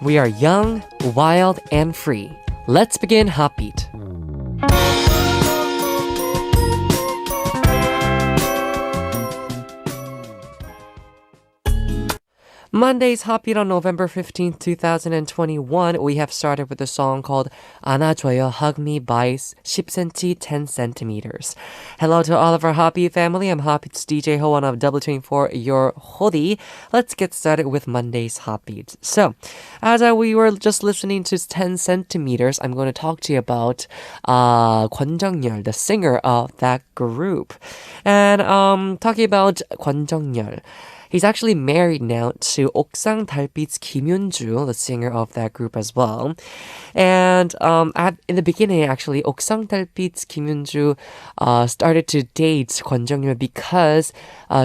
We are young, wild, and free. Let's begin HOTBEAT. Monday's HOTBEAT on November 15th, 2021. We have started with a song called 안아줘요, Hug Me by 10cm, 10 centimeters. Hello to all of our HOTBEAT family. I'm HOTBEAT's DJ Ho, one of W24, your hoodie. Let's get started with Monday's HOTBEAT. So, as we were just listening to 10 centimeters, I'm going to talk to you about Kwon Jung-yeol, the singer of that group. And talking about Kwon Jung-yeol, he's actually married now to 옥상 달빛 김윤주, the singer of that group as well. And in the beginning, actually, 옥상 달빛 김윤주 started to date Kwon Jung-yeol because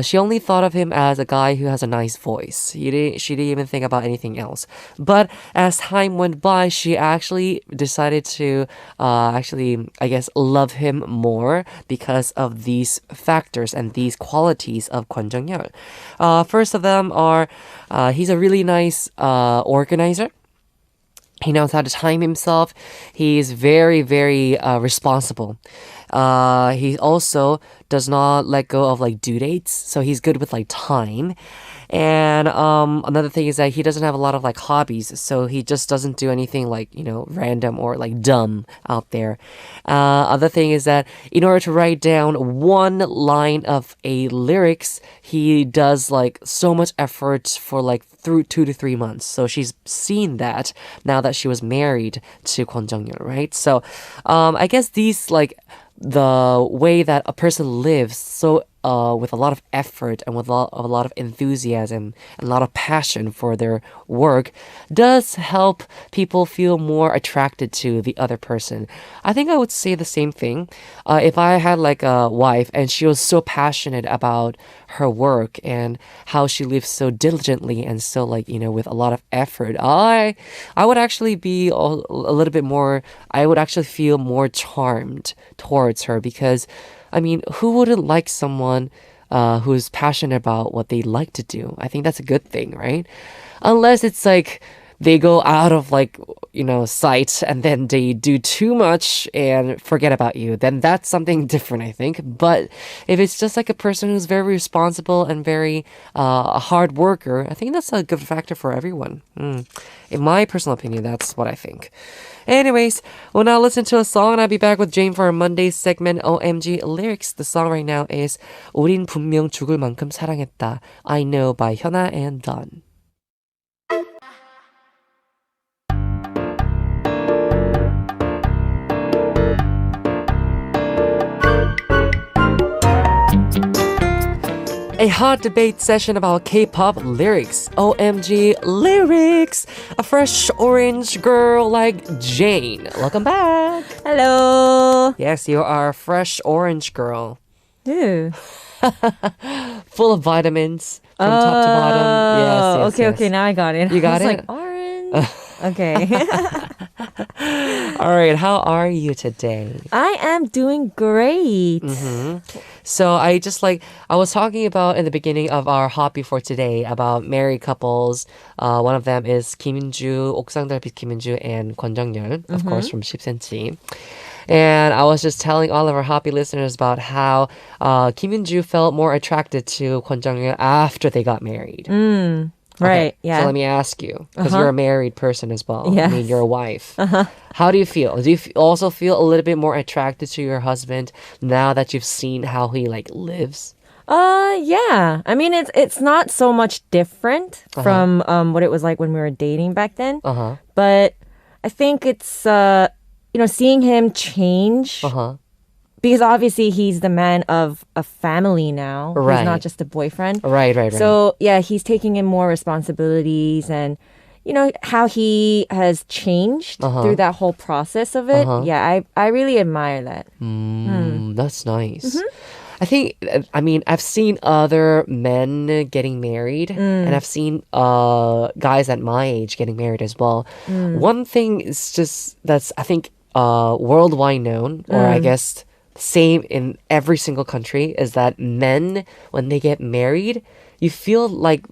she only thought of him as a guy who has a nice voice. She didn't even think about anything else. But as time went by, she actually decided to I guess, love him more because of these factors and these qualities of Kwon Jung-yeol. First of them are he's a really nice organizer. He knows how to time himself. He's very, very responsible. He also does not let go of due dates, so he's good with time. And another thing is that he doesn't have a lot of hobbies, so he just doesn't do anything random or dumb out there. Other thing is that in order to write down one line of a lyrics, he does so much effort for through 2 to 3 months. So she's seen that now that she was married to Kwon Jung-yeol, right? So I guess these the way that a person lives with a lot of effort and with a lot of enthusiasm and a lot of passion for their work does help people feel more attracted to the other person. I think I would say the same thing. If I had a wife and she was so passionate about her work and how she lives so diligently and so with a lot of effort, I would actually be a little bit more, I would actually feel more charmed towards her because who wouldn't like someone who's passionate about what they like to do? I think that's a good thing, right? Unless it's they go out of sight and then they do too much and forget about you, then that's something different, I think. But if it's just a person who's very responsible and very a hard worker, I think that's a good factor for everyone. In my personal opinion, that's what I think. Anyways, we'll now listen to a song and I'll be back with Jane for our Monday segment, OMG Lyrics. The song right now is 우린 분명 죽을 만큼 사랑했다, I Know by Hyuna and Don. A hot debate session about K-pop lyrics. OMG lyrics. A fresh orange girl like Jane. Welcome back. Hello. Yes, you are a fresh orange girl. Ew. Full of vitamins from top to bottom. Yes. Okay, now I got it. You got it? Orange. Okay. All right, how are you today? I am doing great. So I was talking about in the beginning of our hobby for today about married couples. One of them is 김윤주, 옥상 달빛 김윤주 and Kwon Jung-yeol, of course, from 10cm. And I was just telling all of our hobby listeners about how Kim Yoon-ju felt more attracted to Kwon Jung-yeol after they got married. Right, Okay, yeah. So let me ask you, because you're a married person as well. Yes. I mean, you're a wife. How do you feel? Do you also feel a little bit more attracted to your husband now that you've seen how he lives? Yeah. I mean, it's not so much different from what it was like when we were dating back then. But I think it's seeing him change. Because obviously he's the man of a family now. Right. He's not just a boyfriend. Right. So, yeah, he's taking in more responsibilities and, how he has changed through that whole process of it. Yeah, I really admire that. That's nice. I think, I've seen other men getting married and I've seen guys at my age getting married as well. One thing is just that's, I think, worldwide known, or I guess same in every single country, is that men, when they get married, you feel like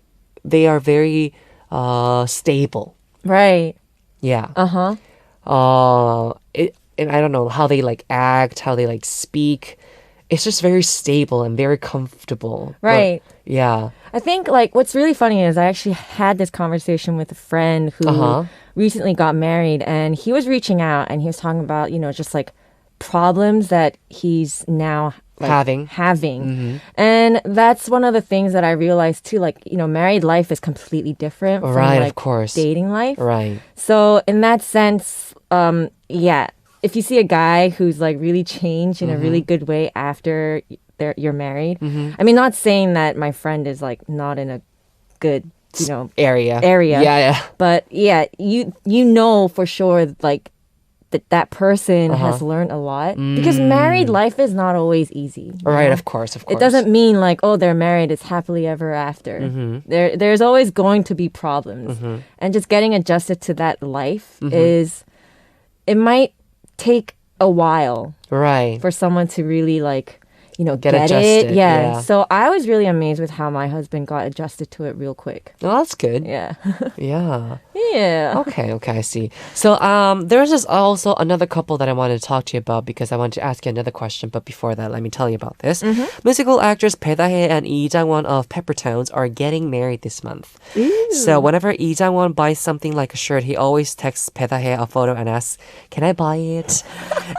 they are very stable. Right. Yeah. Uh-huh. And I don't know how they like act, how they like speak. It's just very stable and very comfortable. Right. But, yeah. I think like what's really funny is I actually had this conversation with a friend who recently got married, and he was reaching out and he was talking about, just like problems that he's now like, having. Mm-hmm. And that's one of the things that I realized too, like, married life is completely different from Right, like of course. dating life. Right. So in that sense, yeah, if you see a guy who's like really changed in a really good way after you're married. I mean, not saying that my friend is like not in a good, area. Yeah. But yeah, you know for sure like that person has learned a lot because married life is not always easy. Right, of course. It doesn't mean like, oh, they're married, it's happily ever after. There's always going to be problems. And just getting adjusted to that life it might take a while. Right. For someone to really like, get it. adjusted. Yeah. So I was really amazed with how my husband got adjusted to it real quick. Oh, that's good. Yeah. Yeah. Yeah. Okay, I see. So there's just also another couple that I wanted to talk to you about because I wanted to ask you another question. But before that, let me tell you about this. Musical actors Bae Dae and Lee Jang-won of Peppertones are getting married this month. Ooh. So whenever Lee Jang-won buys something like a shirt, he always texts Bae Dae a photo and asks, "Can I buy it?"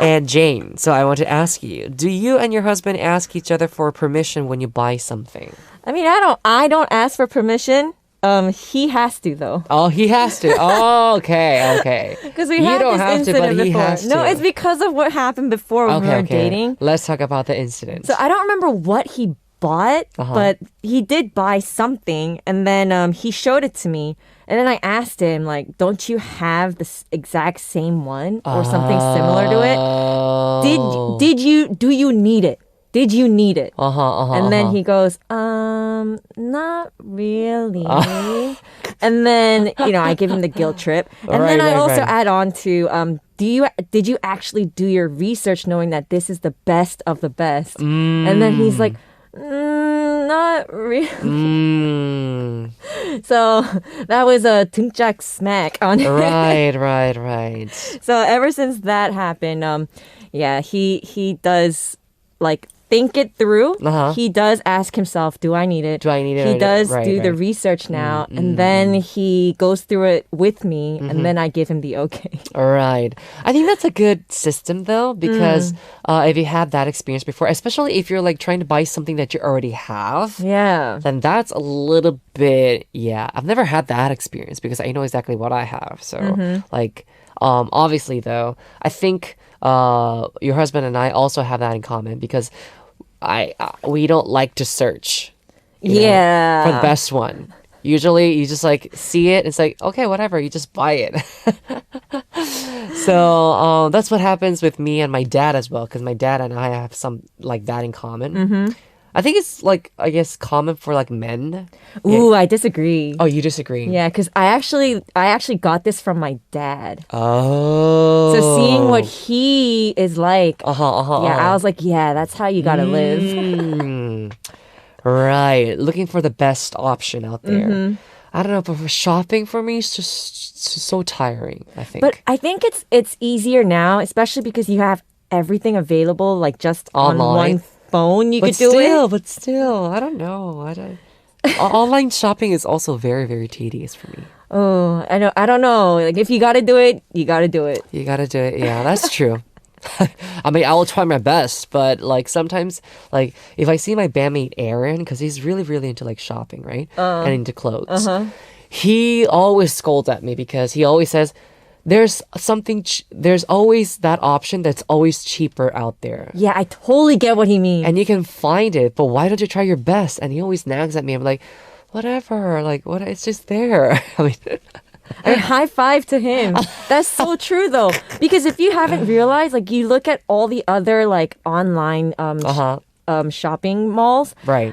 And Jane, so I want to ask you, do you and your husband ask each other for permission when you buy something? I mean, I don't ask for permission. He has to though. Oh, he has to. Oh, okay. Because we had don't this have to, incident but he before. has No, to. it's because of what happened before when we were dating. Let's talk about the incident. So I don't remember what he bought, but he did buy something, and then he showed it to me, and then I asked him like, "Don't you have the exact same one or something similar to it? Do you need it? Did you need it?" And then he goes, not really. And then, I give him the guilt trip. And then I also add on to, did you actually do your research knowing that this is the best of the best? And then he's like, not really. So that was a 등짝 smack on it. Right. So ever since that happened, yeah, he does like think it through. He does ask himself, do I need it? He does do the research now, and then he goes through it with me, and then I give him the okay. Right. I think that's a good system though, because if you had that experience before, especially if you're like trying to buy something that you already have, then that's a little bit, I've never had that experience because I know exactly what I have. So like, obviously though, I think your husband and I also have that in common because we don't like to search for the best one. Usually you just like see it, it's like, okay, whatever, you just buy it. So that's what happens with me and my dad as well, because my dad and I have some like that in common. I think it's like, I guess, common for like men. Ooh, I disagree. Oh, you disagree? Yeah, because I actually got this from my dad. Oh. So seeing what he is like, I was like, yeah, that's how you gotta live. Right. Looking for the best option out there. I don't know, but for shopping for me, it's just so tiring, I think. But I think it's easier now, especially because you have everything available, like just on one phone. You could do it. But still, I don't know. Online shopping is also very, very tedious for me. Oh, I don't know. Like if you gotta do it, you gotta do it. You gotta do it. Yeah, that's true. I mean, I will try my best, but like sometimes, like if I see my bandmate Aaron, because he's really, really into like shopping, right, and into clothes, he always scolds at me because he always says, "There's there's always that option that's always cheaper out there." Yeah, I totally get what he means. And you can find it, but why don't you try your best? And he always nags at me. I'm like, whatever, like what? It's just there. I mean. And high five to him. That's so true though. Because if you haven't realized, like you look at all the other like online shopping malls. Right.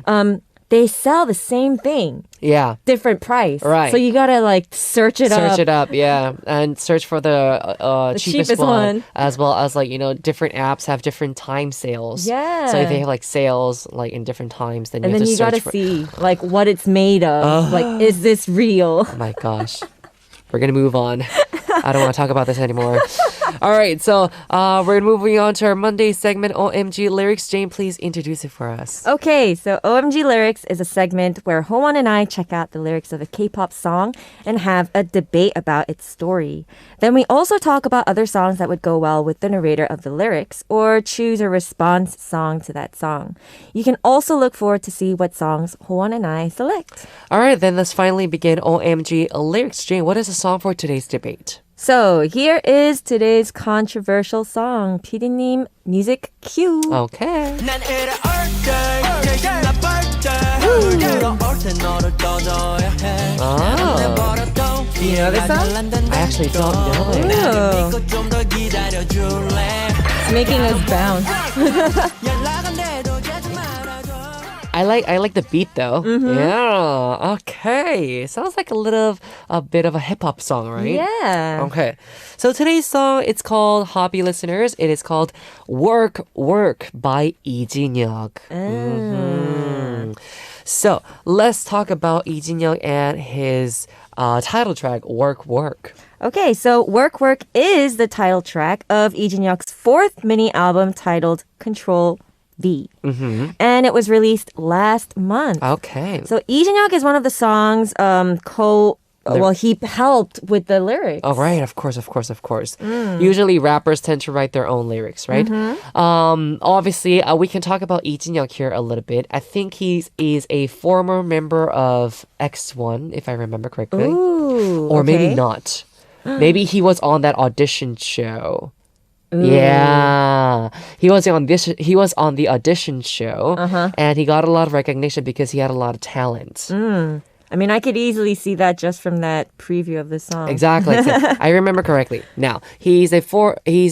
They sell the same thing. Yeah. Different price. Right. So you gotta like search it up. Yeah. And search for the cheapest one. As well as like, different apps have different time sales. Yeah. So if they have like sales like in different times, then you have to search gotta see like what it's made of. Like, is this real? Oh my gosh. We're going to move on. I don't want to talk about this anymore. All right, so we're moving on to our Monday segment, OMG Lyrics. Jane, please introduce it for us. Okay, so OMG Lyrics is a segment where Howon and I check out the lyrics of a K-pop song and have a debate about its story. Then we also talk about other songs that would go well with the narrator of the lyrics or choose a response song to that song. You can also look forward to see what songs Howon and I select. All right, then let's finally begin OMG Lyrics. Jane, what is the song for today's debate? So here is today's controversial song. PD님, music cue. Okay. Oh. Do you know this song? I actually don't know it. It's making us bounce. I like the beat though. Yeah. Okay. Sounds like a bit of a hip hop song, right? Yeah. Okay. So today's song, it's called Hobby Listeners. It is called Work Work by Lee Jin-hyuk. So let's talk about Lee Jin-hyuk and his title track, Work Work. Okay, so Work Work is the title track of Lee Jin-hyuk's fourth mini album titled Control V. And it was released last month. Okay. So Lee Jin-hyuk is one of the songs he helped with the lyrics. Oh, right. Of course. Usually rappers tend to write their own lyrics, right? Obviously, we can talk about Lee Jin-hyuk here a little bit. I think he is a former member of X1, if I remember correctly. Ooh, or okay. maybe not. Maybe he was on that audition show. Ooh. Yeah, he was on the audition show, and he got a lot of recognition because he had a lot of talent. I mean, I could easily see that just from that preview of the song. Exactly. So I remember correctly. Now, he's a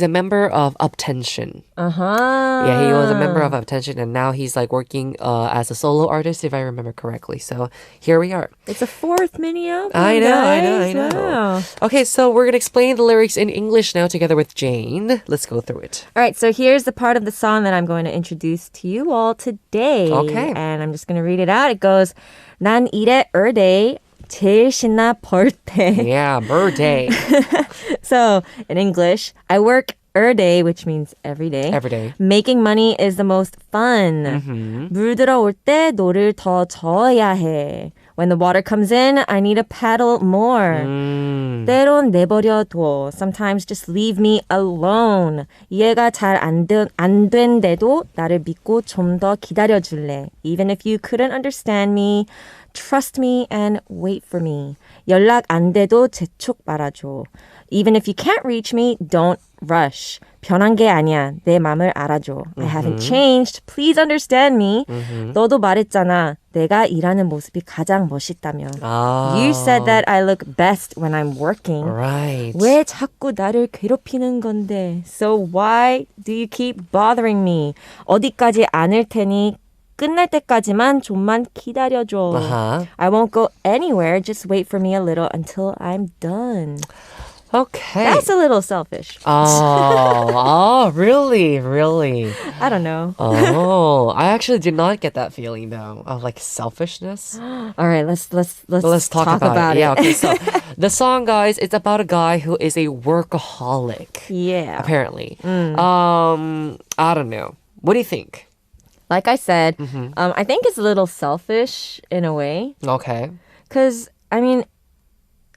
member of Uptension. Yeah, he was a member of Uptension, and now he's like working as a solo artist, if I remember correctly. So here we are. It's a fourth mini album, I guys. know. Wow. Okay, so we're gonna explain the lyrics in English now together with Jane. Let's go through it. All right, so here's the part of the song that I'm going to introduce to you all today. Okay. And I'm just going to read it out. It goes, 난 이래 earday 제일 신나 벌 때. Yeah, birthday. So in English, I work day, which means every day. Every day. Making money is the most fun. 물 들어올 때 노를 더 저어야 해. When the water comes in, I need to paddle more. 때론 내버려둬. Sometimes just leave me alone. 이해가 잘 안 된데도 나를 믿고 좀 더 기다려줄래. Even if you couldn't understand me, trust me and wait for me. 연락 안 돼도 재촉 말아줘. Even if you can't reach me, don't rush. 변한 게 아니야. 내 맘을 알아줘. I haven't changed. Please understand me. 너도 말했잖아. 내가 일하는 모습이 가장 멋있다며. You said that I look best when I'm working. Right. 왜 자꾸 나를 괴롭히는 건데? So why do you keep bothering me? 어디까지 않을 테니 끝날 때까지만 좀만 기다려줘. I won't go anywhere. Just wait for me a little until I'm done. Okay. That's a little selfish. Really? Really? I don't know. Oh, I actually did not get that feeling though of like selfishness. All right, let's talk about it. it. Yeah, okay. So the song, guys, it's about a guy who is a workaholic. Yeah. Apparently. I don't know. What do you think? Like I said, I think it's a little selfish in a way. Okay. Because, I mean,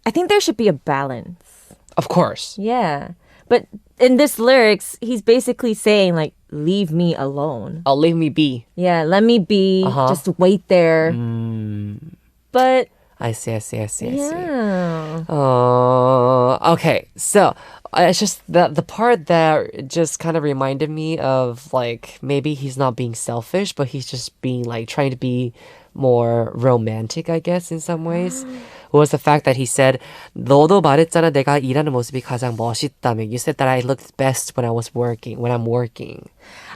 I think there should be a balance. Of course. Yeah. But in this lyrics, he's basically saying, like, leave me alone. Oh, leave me be. Yeah, let me be. Just wait there. But... I see. Yeah. Okay. So it's just the part that just kind of reminded me of like maybe he's not being selfish, but he's just being like trying to be more romantic, I guess, in some ways. Was the fact that he said, 너도 말했잖아 내가 일하는 모습이 가장 멋있다며. You said that I looked best when I'm working.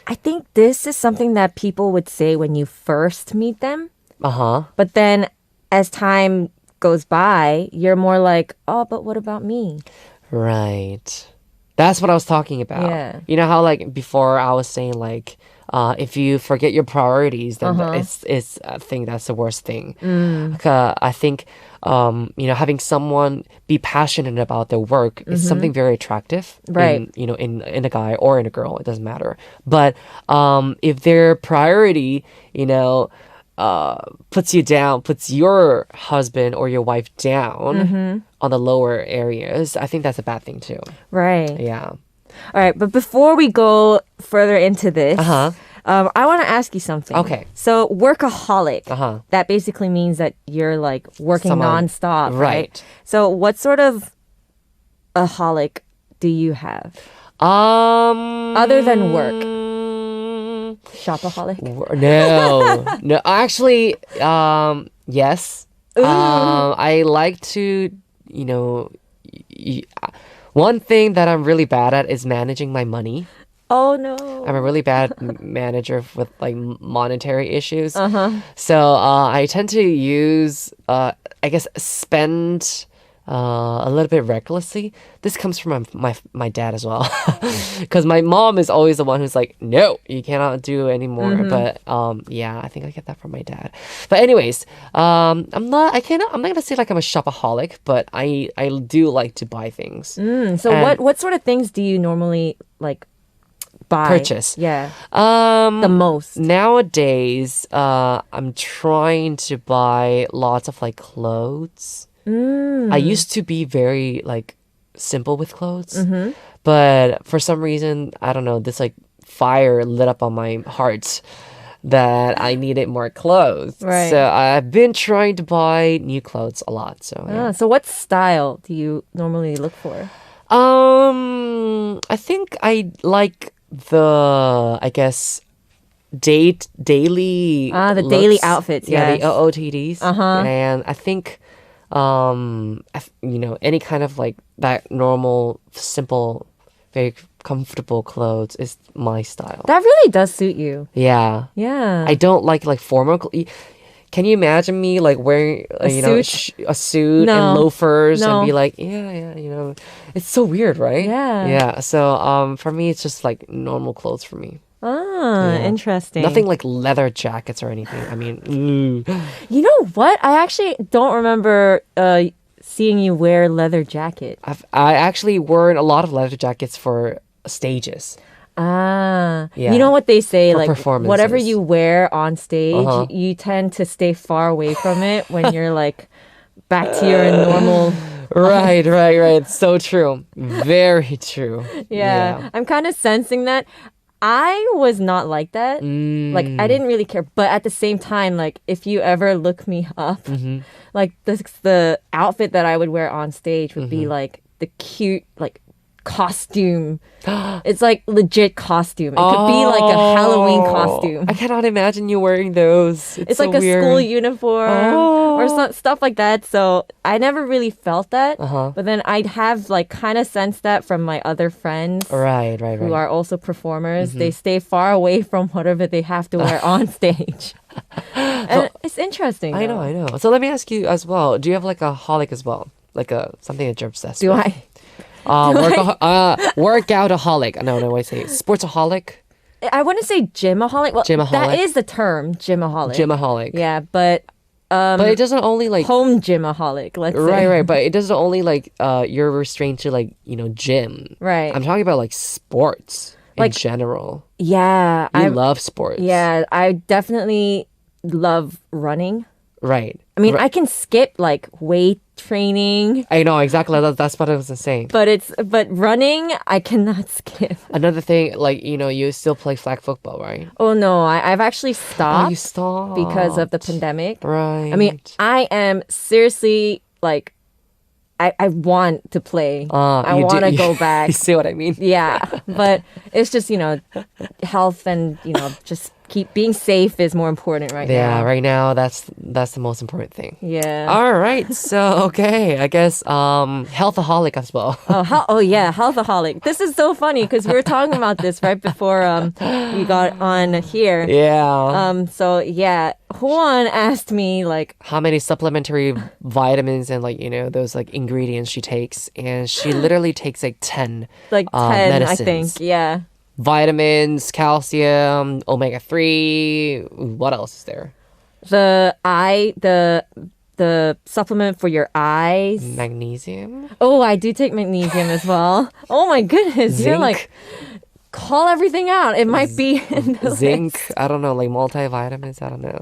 I think this is something that people would say when you first meet them. But then as time goes by, you're more like, oh, but what about me? Right. That's what I was talking about. Yeah. You know how like before I was saying like, if you forget your priorities, then it's I think that's the worst thing. I think having someone be passionate about their work is something very attractive, Right. in a guy or in a girl, it doesn't matter. But if their priority, puts you down, puts your husband or your wife down on the lower areas, I think that's a bad thing too. Right. Yeah. All right, but before we go further into this, Uh-huh. I want to ask you something. Okay. So workaholic, Uh-huh. that basically means that you're like working Someone- nonstop, right? right. So what sort of a holic do you have Other than work? Shopaholic? No. Actually, yes. I like to, one thing that I'm really bad at is managing my money. Oh no. I'm a really bad manager with like monetary issues. Uh-huh. So I tend to use, I guess, spend a little bit recklessly. This comes from my dad as well, because my mom is always the one who's like, no, you cannot do anymore. But yeah, I think I get that from my dad. But anyways, I'm not gonna say like I'm a shopaholic, but I do like to buy things. So And- what sort of things do you normally like buy? Purchase. Yeah. The most. Nowadays, I'm trying to buy lots of like clothes. I used to be very like simple with clothes, but for some reason, I don't know, this like fire lit up on my heart that I needed more clothes. Right. So I've been trying to buy new clothes a lot. So yeah. So what style do you normally look for? I think I like I guess daily The daily looks. outfits, Yeah, yes. the OOTDs. Uh-huh. And I think any kind of like that normal, simple, very comfortable clothes is my style. That really does suit you. Yeah. Yeah. I don't like formal Can you imagine me like wearing suit? a suit No. and loafers No. and be like, it's so weird, right? Yeah. Yeah. So for me, it's just like normal clothes for me. Yeah. Interesting. Nothing like leather jackets or anything. I mean, You know what? I actually don't remember seeing you wear leather jacket. I actually worn a lot of leather jackets for stages. Yeah. Yeah. You know what they say, For like performances. whatever you wear on stage, Uh-huh. you tend to stay far away from it when you're like back to your normal. Right. So true. Very true. Yeah. I'm kind of sensing that. I was not like that. Like I didn't really care, but at the same time, like if you ever look me up, like the outfit that I would wear on stage would be like the cute like costume. It's like legit costume. It could be like a Halloween costume. I cannot imagine you wearing those. It's so like a weird. school uniform or stuff like that. So I never really felt that. But then I'd have like kind of sensed that from my other friends Right. who are also performers. They stay far away from whatever they have to wear on stage. And it's interesting. I though. know. So let me ask you as well. Do you have like a holic as well? Like something that you're obsessed Do with? I? Workoutaholic. No, I say sportsaholic. I wouldn't say gymaholic. Well, Gymaholic? that is the term, gymaholic. Gymaholic. Yeah, but But it doesn't only like home gymaholic, let's say. right. But it doesn't only like you're restrained to like gym. Right. I'm talking about like sports in Like, general. Yeah, You I love sports. yeah, I definitely love running. Right. I mean, I can skip like weight training, I know exactly. That's what I was saying. but running I cannot skip. Another thing, like you still play flag football, right? Oh no, I've actually Oh, stopped you stopped because of the pandemic. Right. I mean, I am seriously like, I want to play. I you do- want to go back. You see what I mean? Yeah, but it's just health and just keep being safe is more important right Yeah, now. right now that's the most important thing. Yeah. All right, so okay, I guess healthaholic as well. Oh yeah, healthaholic. This is so funny because we were talking about this right before we got on here. Yeah. So yeah, Kwon asked me like, How many supplementary vitamins and like those like ingredients she takes, and she literally takes like 10 10, I think. medicines. Yeah. vitamins, calcium, omega-3. What else is there? The supplement for your eyes. Magnesium? Oh, I do take magnesium as well. Oh my goodness, you're like, call everything out. It might be in the Zinc. list. I don't know, like multivitamins. I don't know.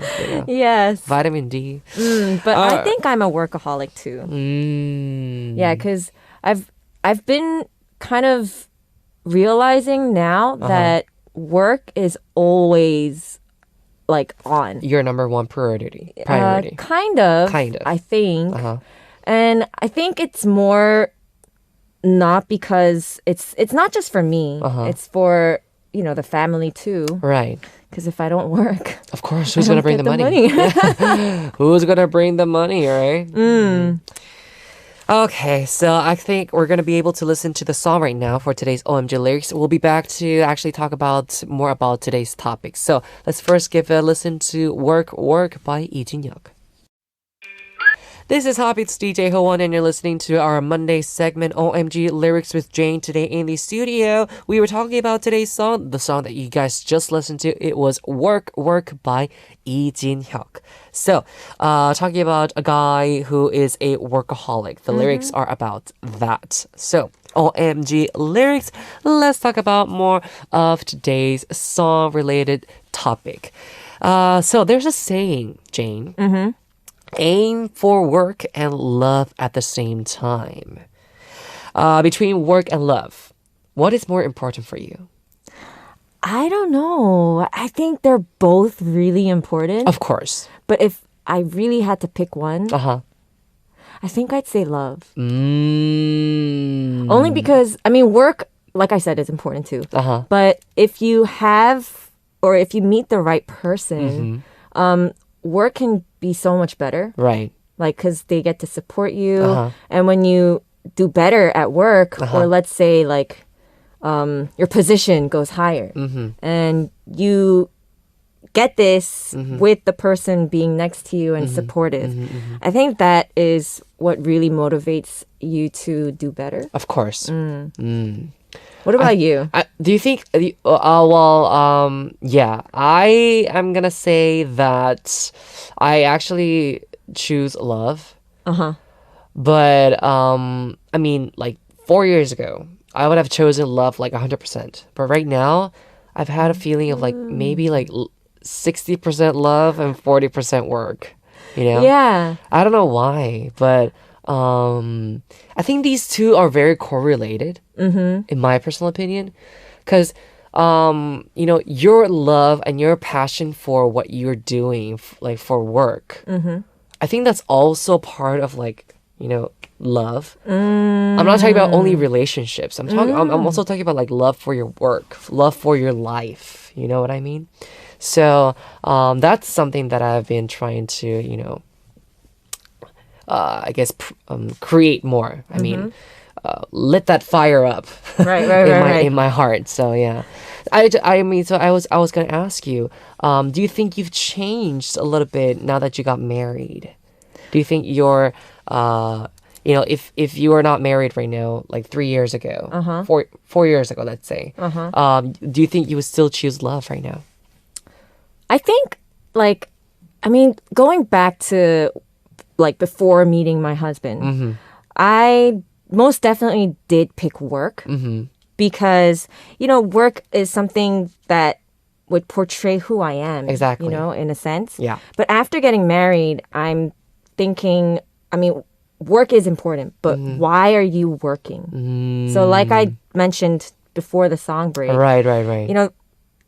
Yes. Vitamin D. But I think I'm a workaholic too. Yeah, because I've been kind of realizing now that work is always like on. Your number one priority. Kind of. I think. And I think it's more not because it's not just for me. It's for, the family too. Right. Because if I don't work, of course, who's gonna bring the money? Who's gonna bring the money, right? Okay, so I think we're gonna be able to listen to the song right now for today's OMG lyrics. We'll be back to actually talk about more about today's topic. So let's first give a listen to "Work Work" by Hyuk. This is HOTBEAT's DJ Kwon, and you're listening to our Monday segment, OMG Lyrics with Jane. Today in the studio, we were talking about today's song, the song that you guys just listened to. It was Work Work by Hyuk. So, talking about a guy who is a workaholic. The lyrics are about that. So, OMG lyrics, let's talk about more of today's song-related topic. So, there's a saying, Jane. Aim for work and love at the same time. Between work and love, what is more important for you? I don't know. I think they're both really important. Of course. But if I really had to pick one, I think I'd say love. Only because, work, like I said, is important too. But if you have, or if you meet the right person, work can be so much better. Right. Like, because they get to support you. And when you do better at work, or let's say, like, your position goes higher, and you get this with the person being next to you and supportive. I think that is what really motivates you to do better. Of course. What about you? Do you think, yeah, I am going to say that I actually choose love. But, like 4 years ago, I would have chosen love like 100%. But right now, I've had a feeling of like maybe like 60% love and 40% work, Yeah. I don't know why, but I think these two are very correlated, in my personal opinion, because your love and your passion for what you're doing, like for work, I think that's also part of like love. I'm not talking about only relationships. I'm also talking about like love for your work, love for your life. You know what I mean? So that's something that I've been trying to I guess create more. I mean, lit that fire up in my heart. So yeah, I mean, so I was gonna ask you, do you think you've changed a little bit now that you got married? Do you think you're if you are not married right now, like 3 years ago, 4 years ago, let's say, do you think you would still choose love right now? I think, going back to like before meeting my husband, I most definitely did pick work because, work is something that would portray who I am. Exactly. In a sense. Yeah. But after getting married, I'm thinking, work is important, but why are you working? So like I mentioned before the song break. Right.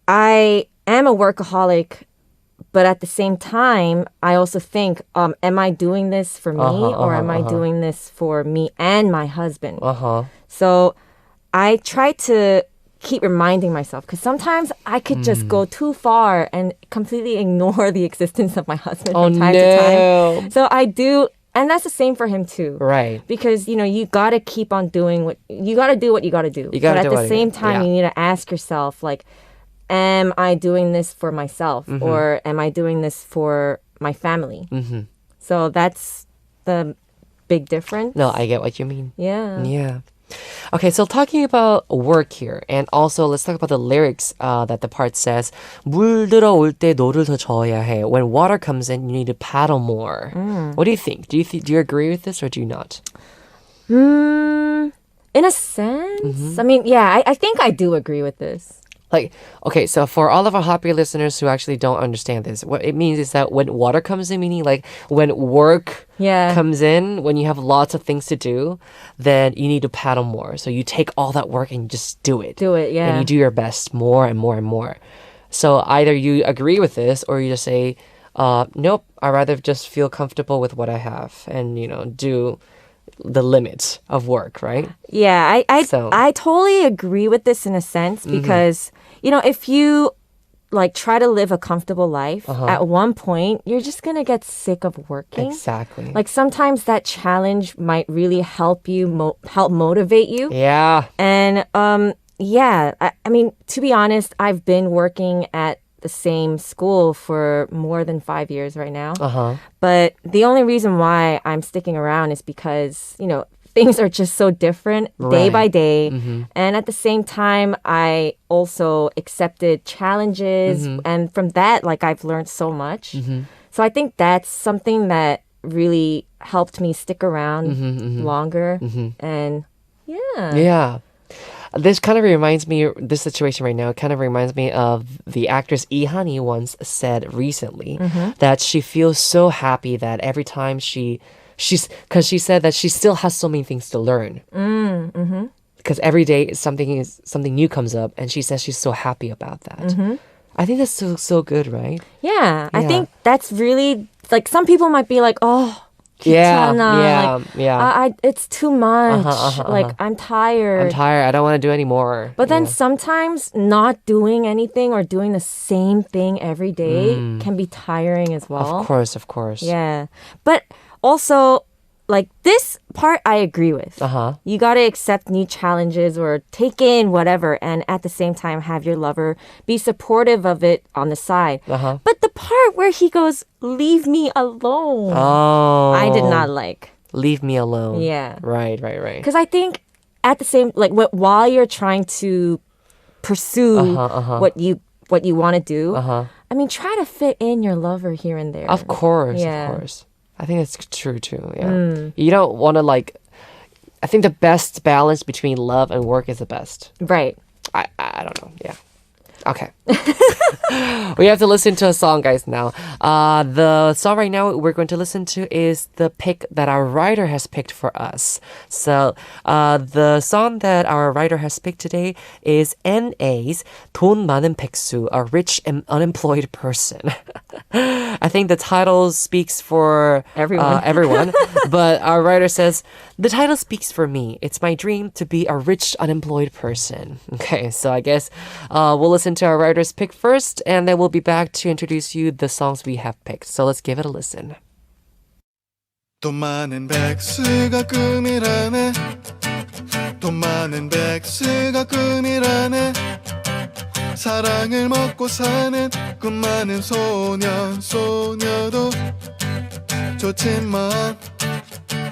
I am a workaholic, but at the same time, I also think, am I doing this for me or am I doing this for me and my husband? So I try to keep reminding myself, because sometimes I could just go too far and completely ignore the existence of my husband from time to time. So I do, and that's the same for him too. Right. Because, you got to keep on doing what you got to do. But at the same time, you need to ask yourself, like, am I doing this for myself or am I doing this for my family? So that's the big difference. No, I get what you mean. Yeah. Yeah. Okay, so talking about work here, and also let's talk about the lyrics that the part says, 물 들어올 때 노를 더 저어야 해. When water comes in, you need to paddle more. What do you think? Do you agree with this or do you not? In a sense, I mean, yeah, I think I do agree with this. Like, okay, so for all of our HOTBEAT listeners who actually don't understand this, what it means is that when water comes in, meaning like when work comes in, when you have lots of things to do, then you need to paddle more. So you take all that work and you just do it. Do it, yeah. And you do your best more and more and more. So either you agree with this or you just say, nope, I'd rather just feel comfortable with what I have and, do the limits of work, right? Yeah, I totally agree with this in a sense because, if you like try to live a comfortable life, at one point, you're just going to get sick of working. Exactly. Like sometimes that challenge might really help you, help motivate you. Yeah. And I mean, to be honest, I've been working at the same school for more than 5 years right now. But the only reason why I'm sticking around is because, things are just so different day by day. And at the same time, I also accepted challenges. And from that, like I've learned so much. So I think that's something that really helped me stick around longer. And yeah. Yeah. This kind of reminds me, this situation right now, kind of reminds me of the actress Lee Han-hee once said recently that she feels so happy that every time because she said that she still has so many things to learn. Because every day something new comes up, and she says she's so happy about that. I think that's so good, right? Yeah, I think that's really like some people might be like, oh. Yeah. It's too much. Like, I'm tired. I don't want to do any more. But then sometimes not doing anything or doing the same thing every day can be tiring as well. Of course. Yeah. But also, like, this part I agree with. You got to accept new challenges or take in whatever, and at the same time have your lover be supportive of it on the side. But the part where he goes, leave me alone, I did not like. Leave me alone. Yeah. Right. Because I think at the same, like, while you're trying to pursue what you want to do, I mean, try to fit in your lover here and there. Of course. I think that's true too. Yeah. You don't want to I think the best balance between love and work is the best. Right. I don't know. Yeah. Okay. We have to listen to a song, guys, now. The song right now we're going to listen to is the pick that our writer has picked for us. So the song that our writer has picked today is NA's 돈 많은 백수, a rich and unemployed person. I think the title speaks for everyone. But our writer says, the title speaks for me. It's my dream to be a rich, unemployed person. Okay, so I guess we'll listen to our writer's pick first, and then we'll be back to introduce you the songs we have picked. So let's give it a listen. 돈 많은 백수가 꿈이라네 돈 많은 백수가 꿈이라네 사랑을 먹고 사는 꿈 많은 소녀도 좋지만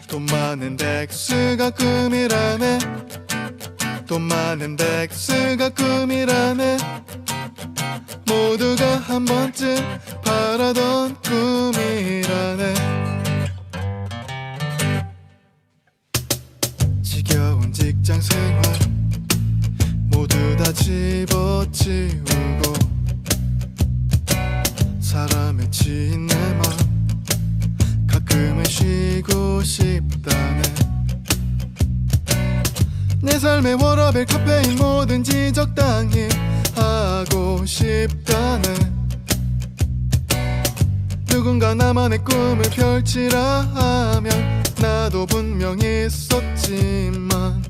돈 많은 백수가 꿈이라네 돈 많은 백수가 꿈이라네 모두가 한 번쯤 바라던 꿈이라네 지겨운 직장 생활 모두 다 집어치우고 사람에 치인 내 맘 가끔은 쉬고 싶다네 내 삶의 워라벨 카페인 뭐든지 적당히 하고 싶다네 누군가 나만의 꿈을 펼치라 하면 나도 분명 있었지만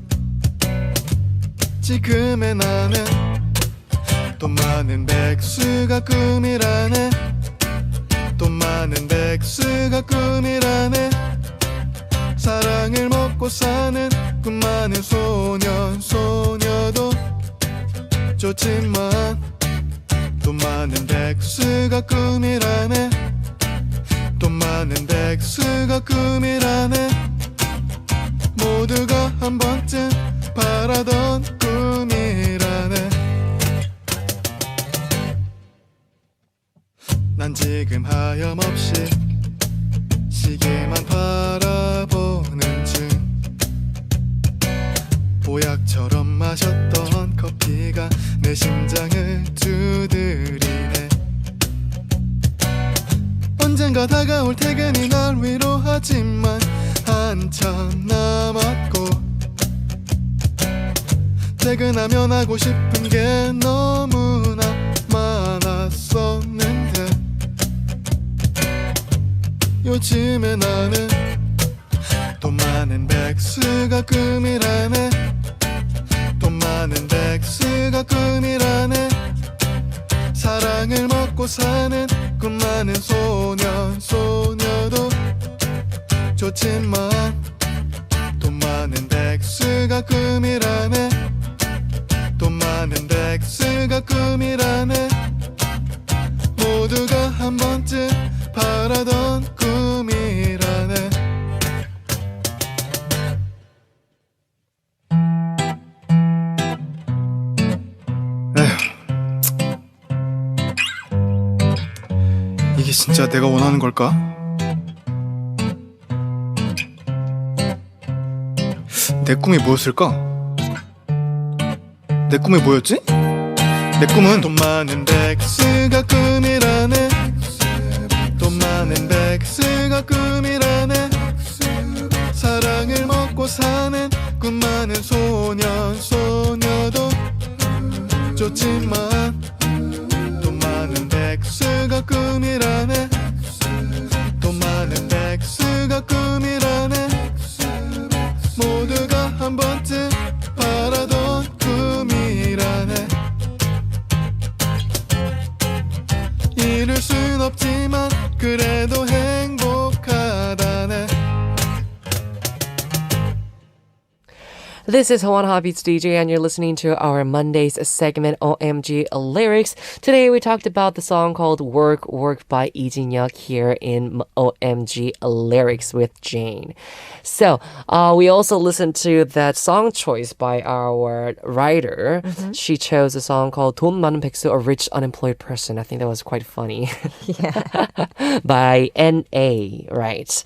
지금의 나는 돈 많은 백수가 꿈이라네 돈 많은 백수가 꿈이라네 사랑을 먹고 사는 꿈 많은 소녀도 좋지만 돈 많은 백수가 꿈이라네 돈 많은 백수가 꿈이라네 모두가 한 번쯤 바라던 꿈이라네 난 지금 하염없이 시계만 바라보는 중 보약처럼 마셨던 커피가 내 심장을 두드리네 언젠가 다가올 퇴근이 날 위로하지만 한참 남았고 퇴근하면 하고 싶은 게 너무나 많았었는데 요즘에 나는 돈 많은 백수가 꿈이라네 돈 많은 백수가 꿈이라네 사랑을 먹고 사는 꿈 많은 소년 소녀도 좋지만 돈 많은 백수가 꿈이라네 돈 많은 백수가 꿈이라네 모두가 한 번쯤 바라던 꿈이라네 이게 진짜 내가 원하는 걸까? 내 꿈이 뭐였을까? 내 꿈이 뭐였지? 내 꿈은 돈 많은 백수가 꿈이라네 돈 많은 백수가 꿈이라네 사랑을 먹고 사는 꿈 많은 소년 소녀도 좋지만 돈 많은 백수가 꿈이라네 돈 많은 백수가 꿈이라네 모두가 한 번쯤 바라던 꿈이라네 이룰 순 없지만 그래도 행복하다네 This is Hwan Hobby's DJ, and you're listening to our Mondays segment OMG Lyrics. Today we talked about the song called Work Work by Lee Jin-hyuk here in OMG Lyrics with Jane. So we also listened to that song choice by our writer. She chose a song called 돈 많은 백수, a rich unemployed person. I think that was quite funny. Yeah. By N.A. Right.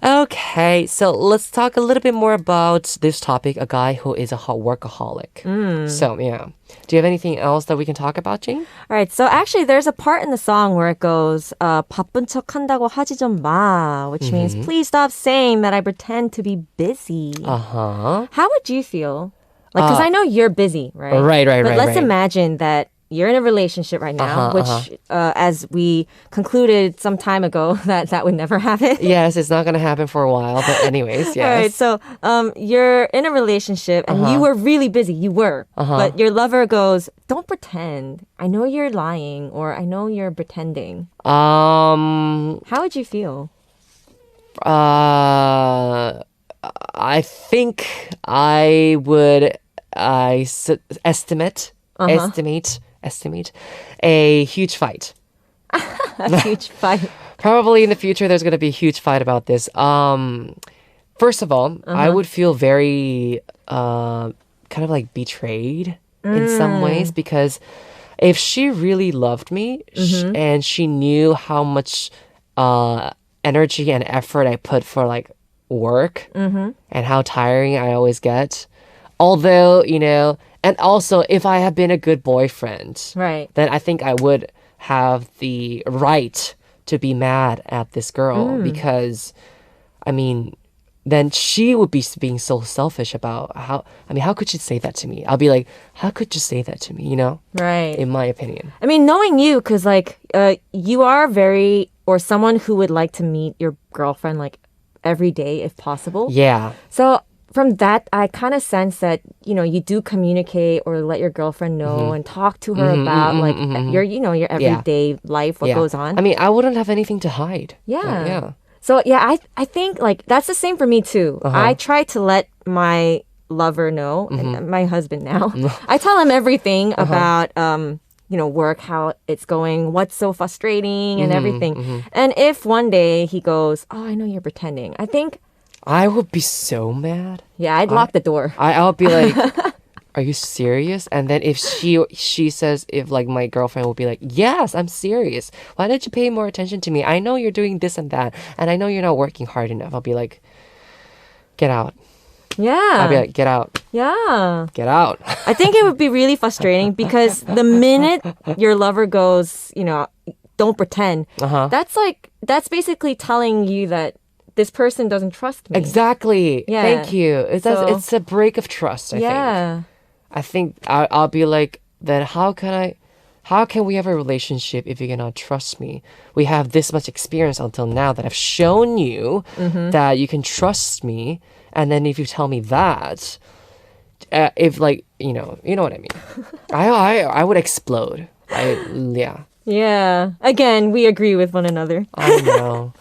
Okay, so let's talk a little bit more about this topic, a guy who is a workaholic. So, yeah. Do you have anything else that we can talk about, Jane? All right, so actually there's a part in the song where it goes, 바쁜 척 한다고 하지 좀 마, which means please stop saying that I pretend to be busy. Uh-huh. How would you feel? Like, because I know you're busy, right? Right. But let's right. imagine that you're in a relationship right now, which, as we concluded some time ago, that would never happen. Yes, it's not going to happen for a while, but anyways, yes. All right, so you're in a relationship and you were really busy. You were. But your lover goes, don't pretend. I know you're lying or I know you're pretending. How would you feel? I think I would estimate a huge fight. A huge fight. Probably in the future, there's going to be a huge fight about this. First of all, I would feel very kind of like betrayed in some ways because if she really loved me and she knew how much energy and effort I put for like work and how tiring I always get, although, you know, and also if I have been a good boyfriend, right, then I think I would have the right to be mad at this girl because, I mean, then she would be being so selfish about how could you say that to me? I'll be like, how could you say that to me, you know? Right. In my opinion. I mean, knowing you, because like you are or someone who would like to meet your girlfriend like every day if possible. Yeah. So from that, I kind of sense that, you know, you do communicate or let your girlfriend know and talk to her about like your everyday life, what goes on. I mean, I wouldn't have anything to hide. Yeah. Like, yeah. So yeah, I think like that's the same for me too. I try to let my lover know, and my husband now. I tell him everything about work, how it's going, what's so frustrating and everything. And if one day he goes, "Oh, I know you're pretending," I think I would be so mad. Yeah, I'd lock the door. I'll be like, are you serious? And then if she says, if like my girlfriend will be like, yes, I'm serious. Why didn't you pay more attention to me? I know you're doing this and that, and I know you're not working hard enough. I'll be like, get out. Yeah. I'll be like, get out. Yeah. Get out. I think it would be really frustrating because the minute your lover goes, don't pretend, that's basically telling you that this person doesn't trust me. Exactly. Yeah. Thank you. It's a break of trust, I think. Yeah. I think I'll be like, then how can we have a relationship if you cannot trust me? We have this much experience until now that I've shown you that you can trust me. And then if you tell me that, if like, you know what I mean? I would explode. Yeah. Yeah. Again, we agree with one another. I know.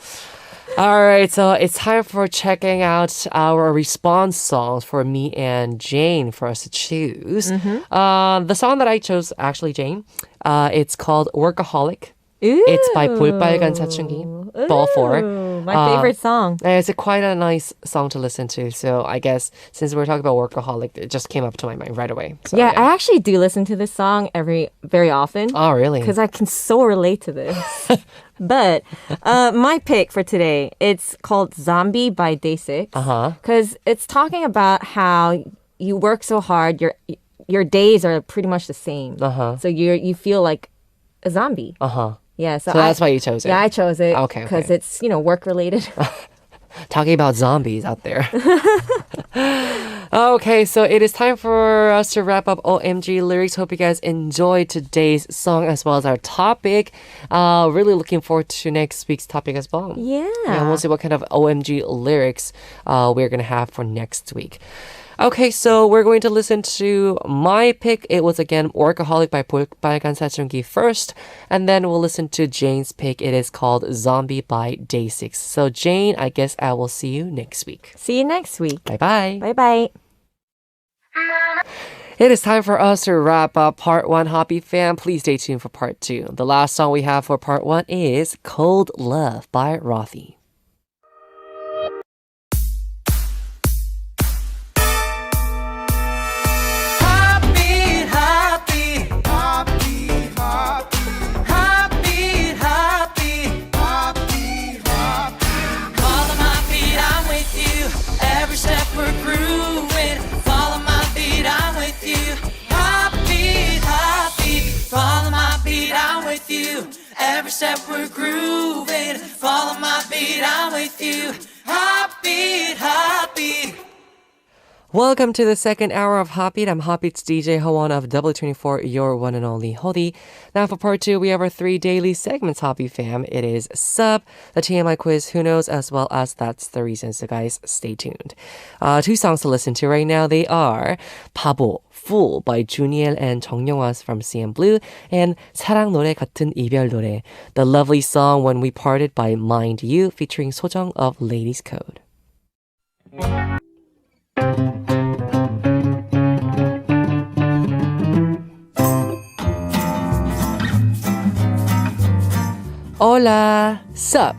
All right, so it's time for checking out our response songs for me and Jane for us to choose. The song that I chose, actually, Jane, it's called Workaholic. Ooh. It's by 볼빨간 사춘기, Ball 4. My favorite song. And it's quite a nice song to listen to. So I guess since we're talking about Workaholic, it just came up to my mind right away. So, Yeah, I actually do listen to this song very often. Oh, really? Because I can so relate to this. But my pick for today, it's called Zombie by Day6. Because it's talking about how you work so hard, your days are pretty much the same. So you feel like a zombie. Yeah, so that's why you chose it. Yeah, I chose it. Okay. Because it's, work related. Talking about zombies out there. Okay, so it is time for us to wrap up OMG lyrics. Hope you guys enjoyed today's song as well as our topic. Really looking forward to next week's topic as well. Yeah. And we'll see what kind of OMG lyrics we're going to have for next week. Okay, so we're going to listen to my pick. It was again Workaholic by 볼빨간 사춘기 first, and then we'll listen to Jane's pick. It is called Zombie by Day6. So Jane, I guess I will see you next week. See you next week. Bye-bye. Bye-bye. It is time for us to wrap up part 1, Hoppy fam. Please stay tuned for part 2. The last song we have for part 1 is Cold Love by Rothy. Every step we're grooving, follow my beat, I'm with you. Heartbeat, heartbeat. Welcome to the second hour of Hotbeat. I'm Hotbeat's DJ Hwan of W24, your one and only Hodi. Now for part 2, we have our 3 daily segments, Hotbeat fam. It is Ssup, the TMI Quiz, Who Knows, as well as That's the Reason. So guys, stay tuned. 2 songs to listen to right now. They are 바보, Fool by Juniel and 정영화 from CM Blue, and 사랑 노래 같은 이별 노래, the lovely song When We Parted by Mind You, featuring 소정 of Ladies Code. Hola, Ssup.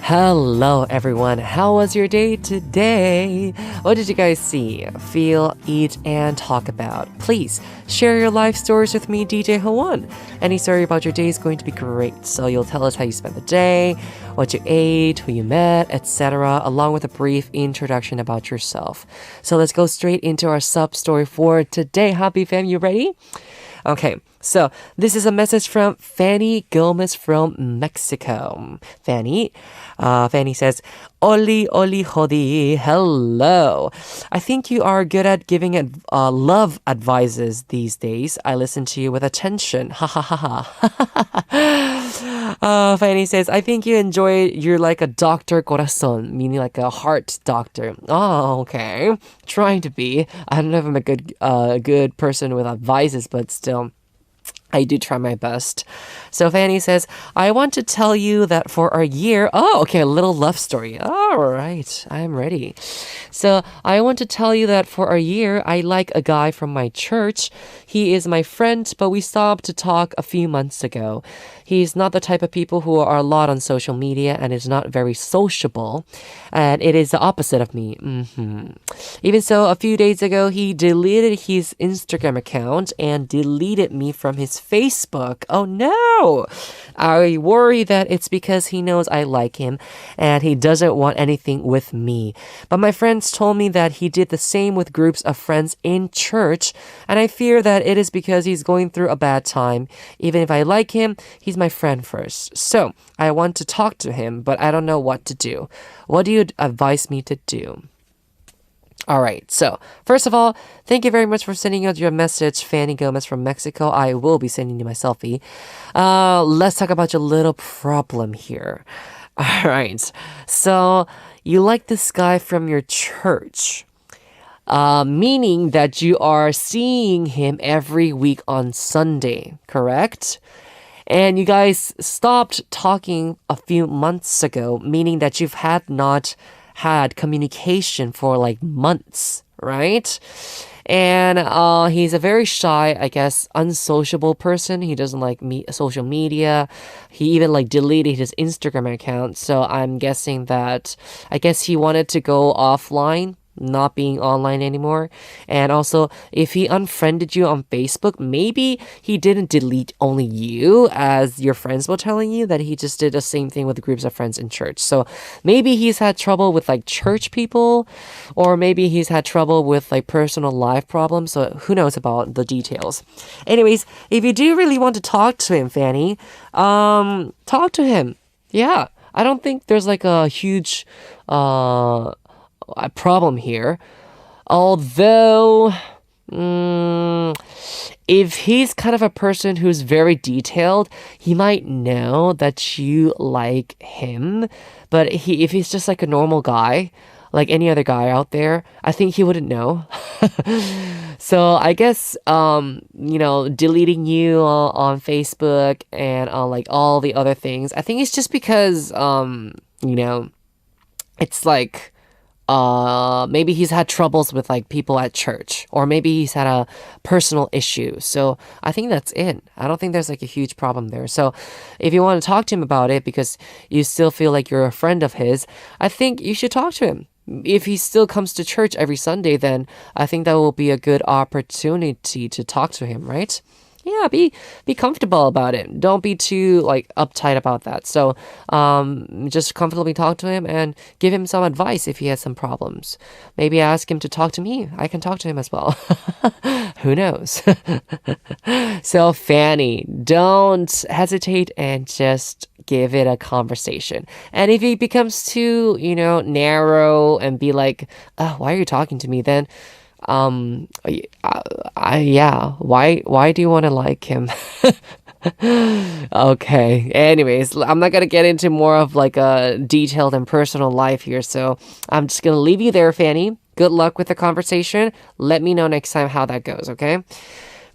Hello everyone, how was your day today? What did you guys see, feel, eat, and talk about? Please share your life stories with me, DJ Hwan. Any story about your day is going to be great, so you'll tell us how you spent the day, what you ate, who you met, etc., along with a brief introduction about yourself. So let's go straight into our Ssup story for today. Happy fam, you ready? Okay, so this is a message from Fanny Gomez from Mexico. Fanny says, Oli, Oli, Hodi, hello. I think you are good at giving love advices these days. I listen to you with attention. Ha ha ha ha. Fanny says, I think you're like a doctor corazon, meaning like a heart doctor. Oh, okay. Trying to be. I don't know if I'm a good person with advices, but still. I do try my best. So Fanny says, I want to tell you that for a year... Oh, okay, a little love story. All right, I'm ready. So I want to tell you that for a year, I like a guy from my church. He is my friend, but we stopped to talk a few months ago. He's not the type of people who are a lot on social media and is not very sociable. And it is the opposite of me. Even so, a few days ago, he deleted his Instagram account and deleted me from his Facebook. Oh no! I worry that it's because he knows I like him and he doesn't want anything with me. But my friends told me that he did the same with groups of friends in church, and I fear that it is because he's going through a bad time. Even if I like him, he's my friend first. So I want to talk to him, but I don't know what to do. What do you advise me to do? All right, so first of all, thank you very much for sending out your message, Fanny Gomez from Mexico. I will be sending you my selfie. Let's talk about your little problem here. All right, so you like this guy from your church, meaning that you are seeing him every week on Sunday, correct? And you guys stopped talking a few months ago, meaning that you've not had communication for like months, right? And he's a very shy, I guess, unsociable person. He doesn't like social media. He even like deleted his Instagram account. So I'm guessing that, I guess he wanted to go offline, not being online anymore. And also, if he unfriended you on Facebook, maybe he didn't delete only you, as your friends were telling you, that he just did the same thing with groups of friends in church. So maybe he's had trouble with like church people, or maybe he's had trouble with like personal life problems. So who knows about the details. Anyways, if you do really want to talk to him, Fanny, talk to him. Yeah, I don't think there's like a huge a problem here. Although, if he's kind of a person who's very detailed, he might know that you like him. But if he's just like a normal guy, like any other guy out there, I think he wouldn't know. So I guess, deleting you on Facebook and on like all the other things, I think it's just because, it's like, maybe he's had troubles with like people at church, or maybe he's had a personal issue. So I think that's it. I don't think there's like a huge problem there. So if you want to talk to him about it because you still feel like you're a friend of his, I think you should talk to him. If he still comes to church every Sunday, then I think that will be a good opportunity to talk to him, right? Yeah, be comfortable about it. Don't be too like uptight about that. So just comfortably talk to him and give him some advice if he has some problems. Maybe ask him to talk to me. I can talk to him as well. Who knows? So Fanny, don't hesitate and just give it a conversation. And if he becomes too, narrow and be like, why are you talking to me? Then why do you want to like him? Okay, anyways, I'm not gonna get into more of like a detailed and personal life here, so I'm just gonna leave you there, Fanny. Good luck with the conversation. Let me know next time how that goes, okay?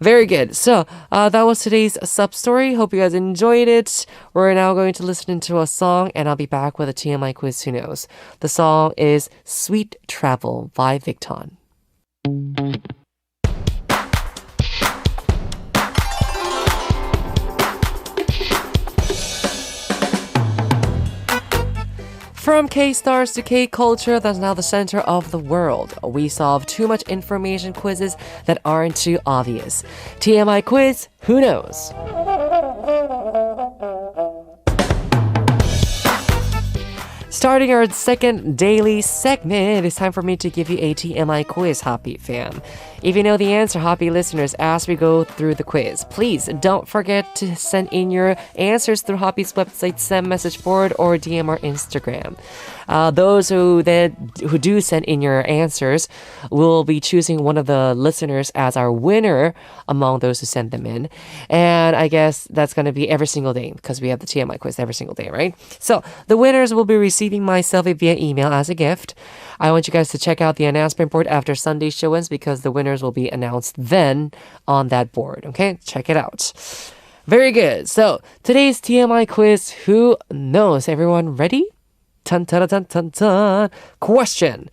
Very good. So that was today's Ssup story. Hope you guys enjoyed it. We're now going to listen into a song, and I'll be back with a TMI quiz. Who knows? The song is Sweet Travel by Victon. From K-stars to K-culture, that's now the center of the world. We solve too much information quizzes that aren't too obvious. TMI quiz, who knows? Starting our second daily segment, it's time for me to give you a TMI quiz, HOTBEAT fam. If you know the answer, HOTBEAT listeners, as we go through the quiz, please don't forget to send in your answers through HOTBEAT's website, send message board, or DM or Instagram. Those who do send in your answers will be choosing one of the listeners as our winner among those who send them in. And I guess that's going to be every single day because we have the TMI quiz every single day, right? So the winners will be receiving myself via email as a gift. I want you guys to check out the announcement board after Sunday's show ends because the winners will be announced then on that board. Okay, check it out. Very good. So today's TMI quiz, who knows? Everyone ready? Dun, dun, dun, dun, dun. Question.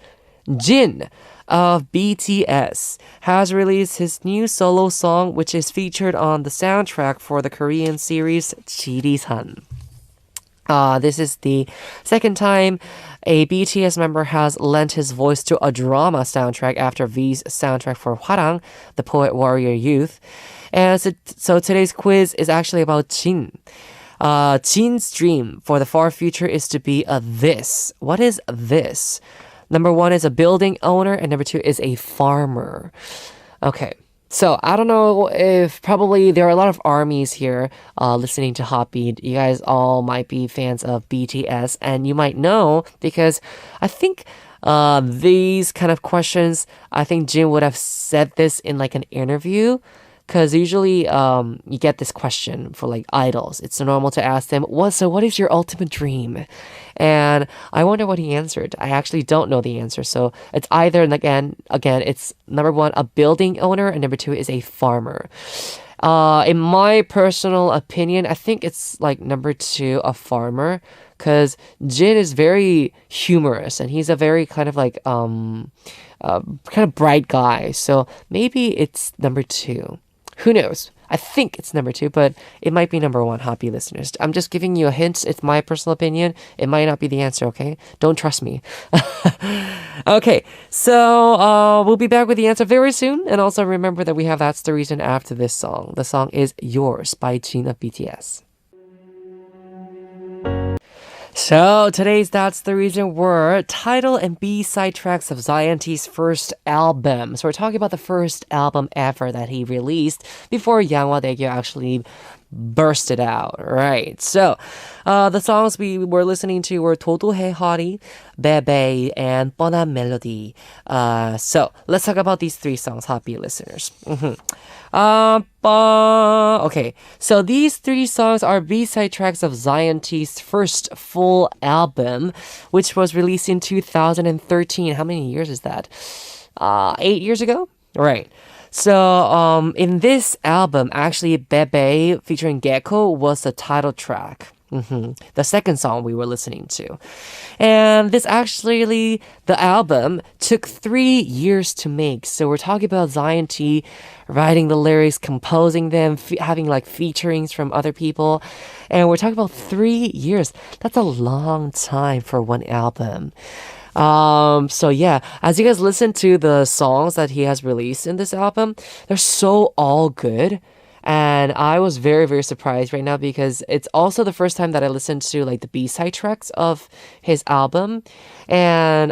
Jin of BTS has released his new solo song which is featured on the soundtrack for the Korean series Jirisan. This is the second time a BTS member has lent his voice to a drama soundtrack after V's soundtrack for Hwarang, the Poet Warrior Youth. And so today's quiz is actually about Jin. Jin's dream for the far future is to be a this. What is this? Number 1 is a building owner, and number 2 is a farmer. Okay. So I don't know if probably there are a lot of armies here listening to HOTBEAT. You guys all might be fans of BTS, and you might know because I think these kind of questions, I think Jin would have said this in like an interview. Because usually you get this question for like idols. It's normal to ask them, what is your ultimate dream? And I wonder what he answered. I actually don't know the answer. So it's either, and again, it's number 1, a building owner, and number 2 is a farmer. In my personal opinion, I think it's like number 2, a farmer. Because Jin is very humorous and he's a very kind of like, kind of bright guy. So maybe it's number 2. Who knows? I think it's number 2, but it might be number 1, HOTBEAT listeners. I'm just giving you a hint. It's my personal opinion. It might not be the answer, okay? Don't trust me. Okay, so we'll be back with the answer very soon. And also remember that we have That's the Reason after this song. The song is Yours by Jin of BTS. So today's That's the Reason were title and B-side tracks of Zion.T's first album. So we're talking about the first album ever that he released before Yangwa Daegyo actually bursted out, right? So the songs we were listening to were 도도해 허리, Bebe, and 뻔한 멜로디. So let's talk about these 3 songs, HOTBEAT listeners. Okay, so these 3 songs are B-side tracks of Zion.T's first full album, which was released in 2013. How many years is that? 8 years ago? Right. So in this album, actually, Bebe featuring Gecko was the title track. The second song we were listening to. And this actually, the album took 3 years to make. So we're talking about Zion.T writing the lyrics, composing them, having like featurings from other people. And we're talking about 3 years. That's a long time for one album. So yeah, as you guys listen to the songs that he has released in this album, they're so all good. And I was very, very surprised right now because it's also the first time that I listened to like the B-side tracks of his album. And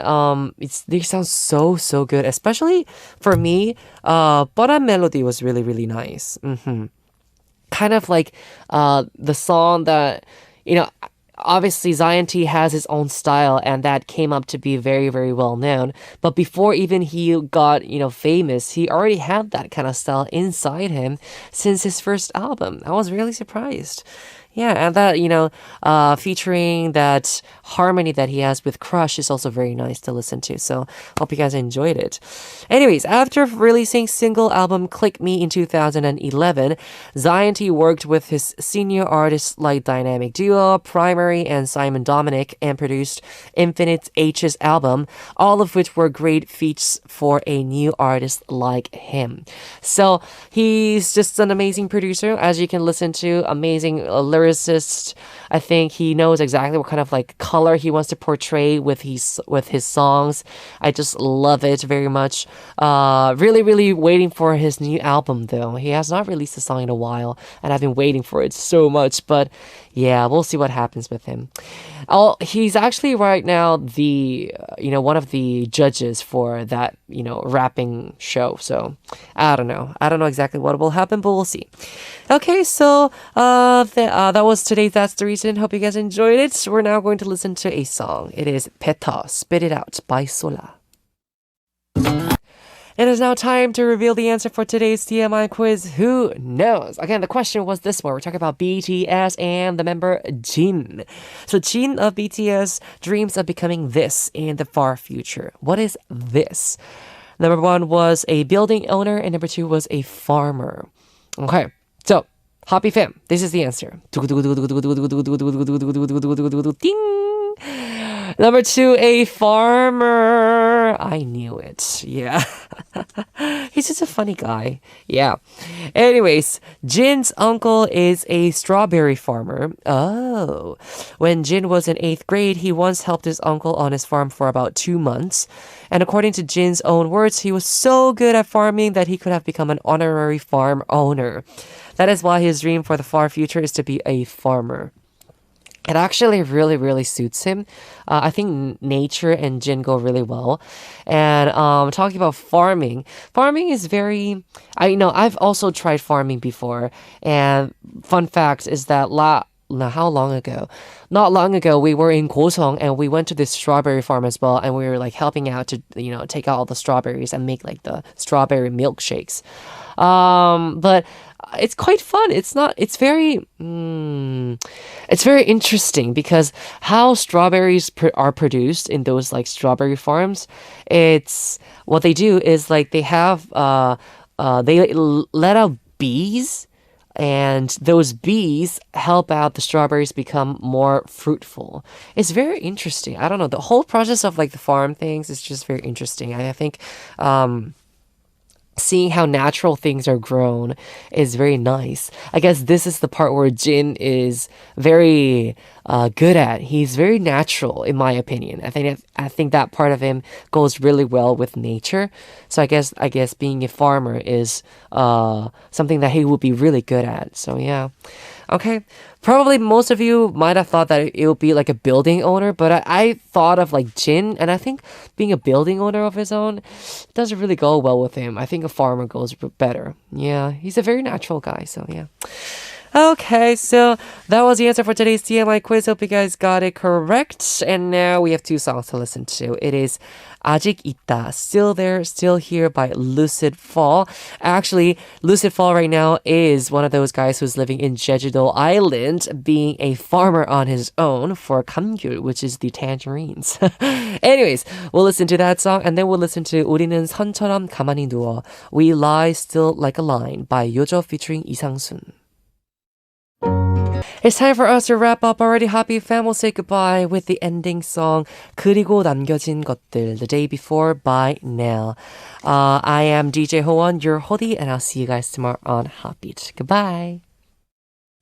they sound so, so good. Especially for me, 뻔한 멜로디 was really, really nice. Kind of like the song that, you know, obviously Zion.T has his own style and that came up to be very, very well known. But before even he got, famous, he already had that kind of style inside him since his first album. I was really surprised. Yeah, and that, featuring that harmony that he has with Crush is also very nice to listen to. So hope you guys enjoyed it. Anyways, after releasing single album Click Me in 2011, Zion.T worked with his senior artists like Dynamic Duo, Primary, and Simon Dominic and produced Infinite H's album, all of which were great feats for a new artist like him. So he's just an amazing producer, as you can listen to, amazing lyricist. I think he knows exactly what kind of like color he wants to portray with his songs. I just love it very much. Really, really waiting for his new album though. He has not released a song in a while, and I've been waiting for it so much. But yeah, we'll see what happens with him. He's actually right now the one of the judges for that rapping show. So I don't know exactly what will happen, but we'll see. Okay, so that was today's That's the Reason. Hope you guys enjoyed it. We're now going to listen to a song. It is Better Spit It Out by Sola. It is now time to reveal the answer for today's TMI quiz. Who knows? Again, the question was this one. We're talking about BTS and the member Jin. So Jin of BTS dreams of becoming this in the far future. What is this? Number one was a building owner, and number two was a farmer. Okay, so Happy fam, this is the answer. Ding! Number two, a farmer. I knew it. Yeah. He's just a funny guy. Yeah. Anyways, Jin's uncle is a strawberry farmer. Oh. When Jin was in 8th grade, he once helped his uncle on his farm for about 2 months. And according to Jin's own words, he was so good at farming that he could have become an honorary farm owner. That is why his dream for the far future is to be a farmer. It actually really, really suits him. I think nature and Jin go really well. And talking about farming is very... I've also tried farming before. And fun fact is that how long ago? Not long ago, we were in Gosong and we went to this strawberry farm as well. And we were like helping out to, take out all the strawberries and make like the strawberry milkshakes. But it's quite fun. It's very interesting because how strawberries are produced in those like strawberry farms. It's what they do is like they have they let out bees, and those bees help out the strawberries become more fruitful. It's very interesting. I don't know, the whole process of like the farm things is just very interesting. I think seeing how natural things are grown is very nice. I guess this is the part where Jin is very good at. He's very natural, in my opinion. I think that part of him goes really well with nature. So I guess being a farmer is something that he would be really good at. So yeah. Okay, probably most of you might have thought that it would be like a building owner, but I thought of like Jin, and I think being a building owner of his own doesn't really go well with him. I think a farmer goes better. Yeah, he's a very natural guy, so yeah. Okay, so that was the answer for today's TMI quiz. Hope you guys got it correct. And now we have 2 songs to listen to. It is 아직 있다, Still There, Still Here by Lucid Fall. Actually, Lucid Fall right now is one of those guys who's living in Jeju-do Island, being a farmer on his own for 감귤, which is the tangerines. Anyways, we'll listen to that song and then we'll listen to 우리는 선처럼 가만히 누워, We Lie Still Like a Line by Yeol featuring 이상순. It's time for us to wrap up already. Happy fam, will say goodbye with the ending song 그리고 남겨진 것들, The Day Before by Nell. I am DJ Kwon, your hoodie, and I'll see you guys tomorrow on HOTBEAT. Goodbye.